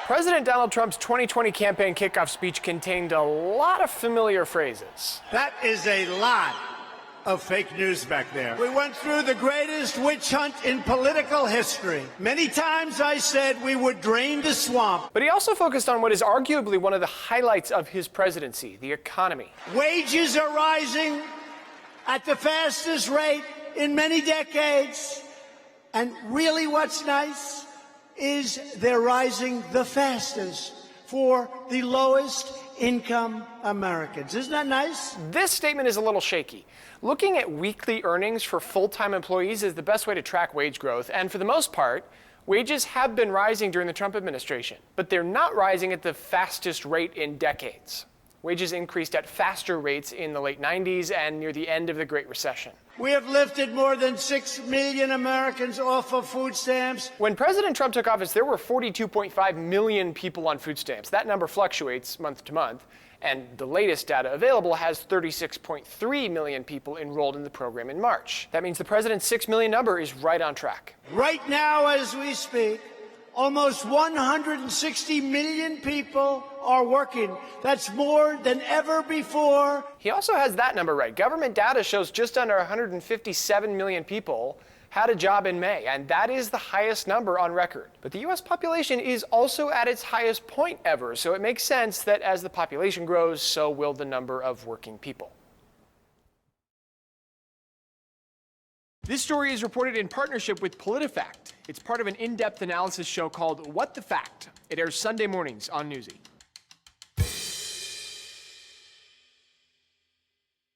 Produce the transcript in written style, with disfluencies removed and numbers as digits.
President Donald Trump's 2020 campaign kickoff speech contained a lot of familiar phrases. That is a lot of fake news back there. We went through the greatest witch hunt in political history. Many times I said we would drain the swamp. But he also focused on what is arguably one of the highlights of his presidency, the economy. Wages are rising at the fastest rate in many decades. And really what's nice is they're rising the fastest for the lowest income Americans. Isn't that nice? This statement is a little shaky. Looking at weekly earnings for full-time employees is the best way to track wage growth, and for the most part, wages have been rising during the Trump administration, but they're not rising at the fastest rate in decades. Wages increased at faster rates in the late 90s and near the end of the Great Recession. We have lifted more than 6 million Americans off of food stamps. When President Trump took office, there were 42.5 million people on food stamps. That number fluctuates month to month, and the latest data available has 36.3 million people enrolled in the program in March. That means the president's 6 million number is right on track. Right now, as we speak, almost 160 million people are working. That's more than ever before. He also has that number right. Government data shows just under 157 million people had a job in May, and that is the highest number on record. But the U.S. population is also at its highest point ever, so it makes sense that as the population grows, so will the number of working people. This story is reported in partnership with PolitiFact. It's part of an in-depth analysis show called What the Fact. It airs Sunday mornings on Newsy.